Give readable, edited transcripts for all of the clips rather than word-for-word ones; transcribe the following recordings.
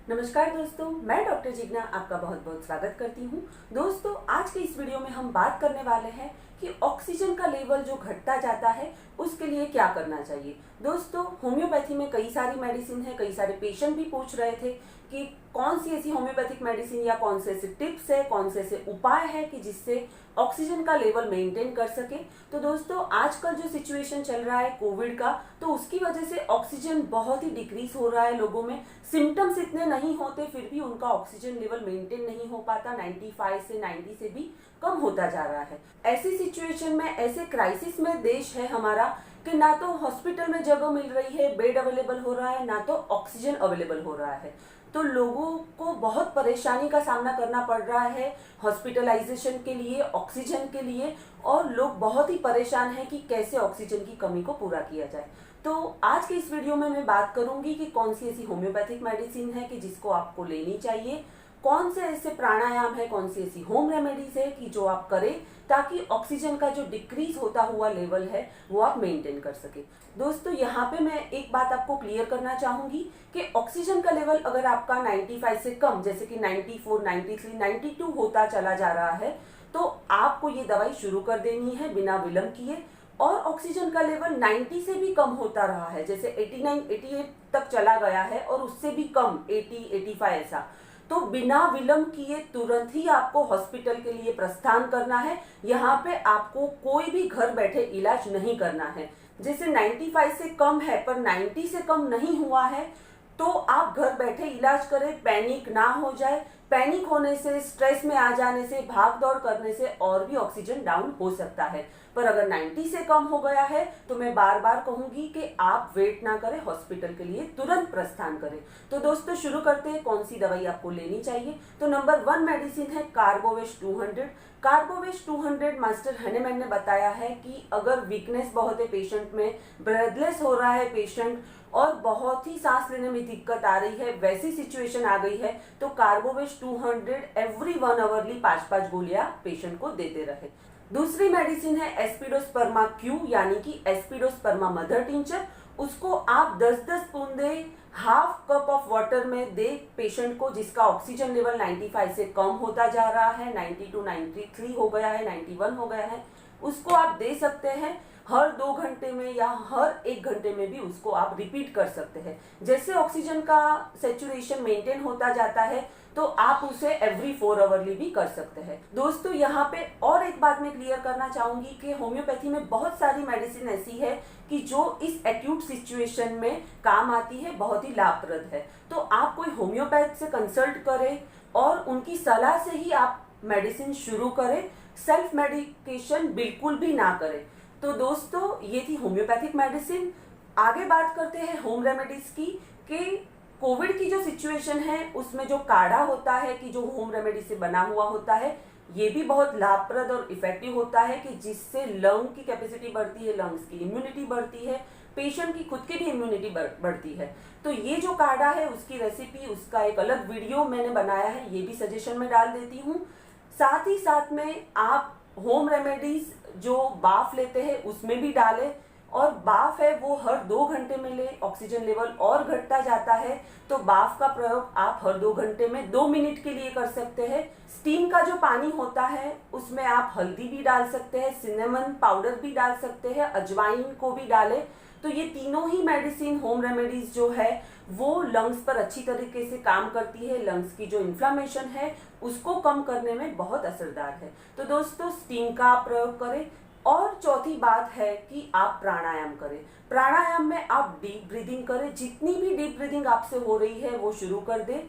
नमस्कार दोस्तों, मैं डॉक्टर जिग्ना आपका बहुत बहुत स्वागत करती हूँ। दोस्तों, आज के इस वीडियो में हम बात करने वाले हैं कि ऑक्सीजन का लेवल जो घटता जाता है उसके लिए क्या करना चाहिए। दोस्तों, होम्योपैथी में कई सारी मेडिसिन है, कई सारे पेशेंट भी पूछ रहे थे कि कौन सी ऐसी होम्योपैथिक मेडिसिन या कौन से ऐसे टिप्स है, कौन से ऐसे उपाय है कि जिससे ऑक्सीजन का लेवल मेंटेन कर सके। तो दोस्तों, आजकल जो सिचुएशन चल रहा है कोविड का, तो उसकी वजह से ऑक्सीजन बहुत ही डिक्रीज हो रहा है लोगों में। सिम्टम्स इतने नहीं होते फिर भी उनका ऑक्सीजन लेवल मेंटेन नहीं हो पाता, 95 से 90 से भी कम होता जा रहा है। ऐसी सिचुएशन में, ऐसे क्राइसिस में देश है हमारा कि ना तो हॉस्पिटल में जगह मिल रही है, बेड अवेलेबल हो रहा है, ना तो ऑक्सीजन अवेलेबल हो रहा है। तो लोगों को बहुत परेशानी का सामना करना पड़ रहा है हॉस्पिटलाइजेशन के लिए, ऑक्सीजन के लिए, और लोग बहुत ही परेशान हैं कि कैसे ऑक्सीजन की कमी को पूरा किया जाए। तो आज के इस वीडियो में मैं बात करूंगी कि कौन सी ऐसी होम्योपैथिक मेडिसिन है कि जिसको आपको लेनी चाहिए, कौन से ऐसे प्राणायाम है, कौन सी ऐसी होम रेमेडीज है कि जो आप करें ताकि ऑक्सीजन का जो डिक्रीज होता हुआ लेवल है वो आप मेंटेन कर सके। दोस्तों, यहाँ पे मैं एक बात आपको क्लियर करना चाहूंगी कि ऑक्सीजन का लेवल अगर आपका 95 से कम, जैसे कि 94, 93, 92 होता चला जा रहा है, तो आपको ये दवाई शुरू कर देनी है बिना विलंब किए। और ऑक्सीजन का लेवल 90 से भी कम होता रहा है, जैसे 89, 88 तक चला गया है और उससे भी कम 80, 85 ऐसा, तो बिना विलंब किए तुरंत ही आपको हॉस्पिटल के लिए प्रस्थान करना है। यहाँ पे आपको कोई भी घर बैठे इलाज नहीं करना है। जैसे 95 से कम है पर 90 से कम नहीं हुआ है, तो आप घर बैठे इलाज करें, पैनिक ना हो जाए। पैनिक होने से, स्ट्रेस में आ जाने से, भाग दौड़ करने से और भी ऑक्सीजन डाउन हो सकता है। पर अगर 90 से कम हो गया है तो मैं बार बार कहूंगी कि आप वेट ना करें, हॉस्पिटल के लिए तुरंत प्रस्थान करें। तो दोस्तों, शुरू करते हैं कौन सी दवाई आपको लेनी चाहिए। तो नंबर 1 मेडिसिन है कार्बोवेश 200। कार्बोवेश 200 मास्टर हनीमैन ने बताया है कि अगर वीकनेस बहुत है पेशेंट में, ब्रेथलेस हो रहा है पेशेंट और बहुत ही सांस लेने में दिक्कत आ रही है, वैसी सिचुएशन आ गई है, तो कार्बोवेश 200 एवरी 1 आवरली 5-5 गोलियां पेशेंट को देते रहे। दूसरी मेडिसिन है एस्पिडोस्पर्मा क्यू, यानी कि एस्पिडोस्पर्मा मदर टिंचर। उसको आप 10-10 बूंदे हाफ कप ऑफ वाटर में दे पेशेंट को जिसका ऑक्सीजन लेवल 95 से कम होता जा रहा है, 92, 93 हो गया है, 91 हो गया है, उसको आप दे सकते हैं। हर 2 घंटे में या हर 1 घंटे में भी उसको आप रिपीट कर सकते हैं। जैसे ऑक्सीजन का सेचुरेशन मेंटेन होता जाता है तो आप उसे एवरी 4 आवरली भी कर सकते हैं। दोस्तों, यहाँ पे और एक बात मैं क्लियर करना चाहूंगी कि होम्योपैथी में बहुत सारी मेडिसिन ऐसी है कि जो इस एक्यूट सिचुएशन में काम आती है, बहुत ही लाभप्रद है। तो आप कोई होम्योपैथ से कंसल्ट करें और उनकी सलाह से ही आप मेडिसिन शुरू करें, सेल्फ मेडिकेशन बिल्कुल भी ना करें। तो दोस्तों, ये थी होम्योपैथिक मेडिसिन। आगे बात करते हैं होम रेमेडीज की कि कोविड की जो सिचुएशन है उसमें जो काढ़ा होता है कि जो होम रेमेडी से बना हुआ होता है, ये भी बहुत लाभप्रद और इफेक्टिव होता है कि जिससे लंग की कैपेसिटी बढ़ती है, लंग्स की इम्यूनिटी बढ़ती है, पेशेंट की खुद की भी इम्यूनिटी बढ़ती है। तो ये जो काढ़ा है उसकी रेसिपी, उसका एक अलग वीडियो मैंने बनाया है, ये भी सजेशन में डाल देती हूँ। साथ ही साथ में आप होम रेमेडीज जो बाफ लेते हैं उसमें भी डालें, और बाफ है वो हर 2 घंटे में ले। ऑक्सीजन लेवल और घटता जाता है तो बाफ का प्रयोग आप हर 2 घंटे में 2 मिनट के लिए कर सकते हैं। स्टीम का जो पानी होता है उसमें आप हल्दी भी डाल सकते हैं, सिनेमन पाउडर भी डाल सकते हैं, अजवाइन को भी डालें। तो ये तीनों ही मेडिसिन, होम रेमेडीज जो है वो लंग्स पर अच्छी तरीके से काम करती है, लंग्स की जो इन्फ्लामेशन है उसको कम करने में बहुत असरदार है। तो दोस्तों, स्टीम का आप प्रयोग करें। और चौथी बात है कि आप प्राणायाम करें। प्राणायाम में आप डीप ब्रीदिंग करें, जितनी भी डीप ब्रीदिंग आपसे हो रही है वो शुरू कर दें।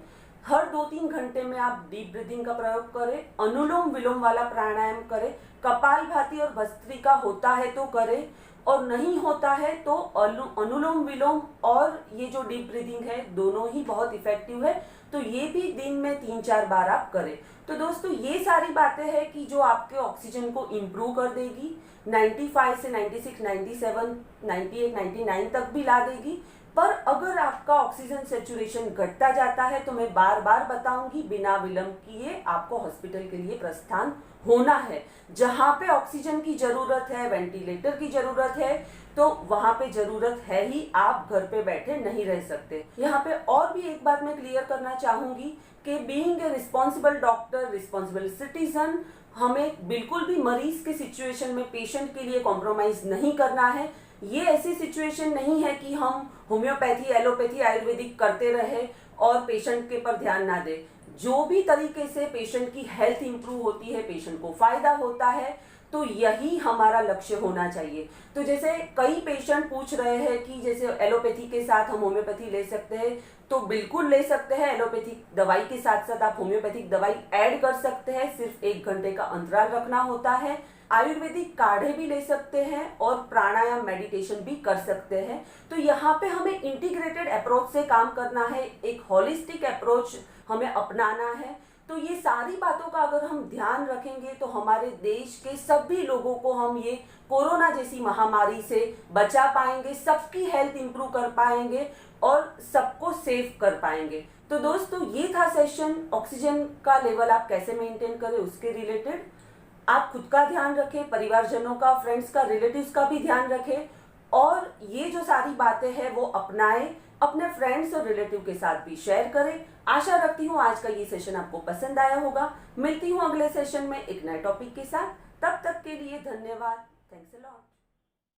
हर 2-3 घंटे में आप डीप ब्रीदिंग का प्रयोग करें, अनुलोम विलोम वाला प्राणायाम करें। कपालभाति और भस्त्रिका होता है तो करें, और नहीं होता है तो अनुलोम विलोम और ये जो डीप ब्रीदिंग है दोनों ही बहुत इफेक्टिव है। तो ये भी दिन में 3-4 बार आप करें। तो दोस्तों, ये सारी बातें हैं कि जो आपके ऑक्सीजन को इम्प्रूव कर देगी, 95 से 96, 97, 98, 99 तक भी ला देगी। पर अगर आपका ऑक्सीजन सेचुरेशन घटता जाता है तो मैं बार बार बताऊंगी, बिना विलंब किए आपको हॉस्पिटल के लिए प्रस्थान होना है। जहां पे ऑक्सीजन की जरूरत है, वेंटिलेटर की जरूरत है, तो वहां पे जरूरत है ही, आप घर पे बैठे नहीं रह सकते। यहाँ पे और भी एक बात मैं क्लियर करना चाहूंगी कि being a responsible doctor, responsible citizen, हमें बिल्कुल भी मरीज के सिचुएशन में पेशेंट के लिए कॉम्प्रोमाइज नहीं करना है। ये ऐसी सिचुएशन नहीं है कि हम होम्योपैथी, एलोपैथी, आयुर्वेदिक करते रहे और पेशेंट के पर ध्यान ना दे। जो भी तरीके से पेशेंट की हेल्थ इंप्रूव होती है, पेशेंट को फायदा होता है, तो यही हमारा लक्ष्य होना चाहिए। तो जैसे कई पेशेंट पूछ रहे हैं कि जैसे एलोपैथी के साथ हम होम्योपैथी ले सकते हैं, तो बिल्कुल ले सकते हैं। एलोपैथिक दवाई के साथ साथ आप होम्योपैथिक दवाई ऐड कर सकते हैं, सिर्फ 1 घंटे का अंतराल रखना होता है। आयुर्वेदिक काढ़े भी ले सकते हैं और प्राणायाम, मेडिटेशन भी कर सकते हैं। तो यहाँ पे हमें इंटीग्रेटेड अप्रोच से काम करना है, एक होलिस्टिक अप्रोच हमें अपनाना है। तो ये सारी बातों का अगर हम ध्यान रखेंगे तो हमारे देश के सभी लोगों को हम ये कोरोना जैसी महामारी से बचा पाएंगे, सबकी हेल्थ इंप्रूव कर पाएंगे और सबको सेव कर पाएंगे। तो दोस्तों, ये था सेशन ऑक्सीजन का लेवल आप कैसे मेंटेन करें उसके रिलेटेड। आप खुद का ध्यान रखें, परिवारजनों का, फ्रेंड्स का, रिलेटिव्स का भी ध्यान रखें और ये जो सारी बातें हैं वो अपनाएं, अपने फ्रेंड्स और रिलेटिव के साथ भी शेयर करें। आशा रखती हूँ आज का ये सेशन आपको पसंद आया होगा। मिलती हूँ अगले सेशन में एक नए टॉपिक के साथ। तब तक के लिए धन्यवाद। Thanks a lot.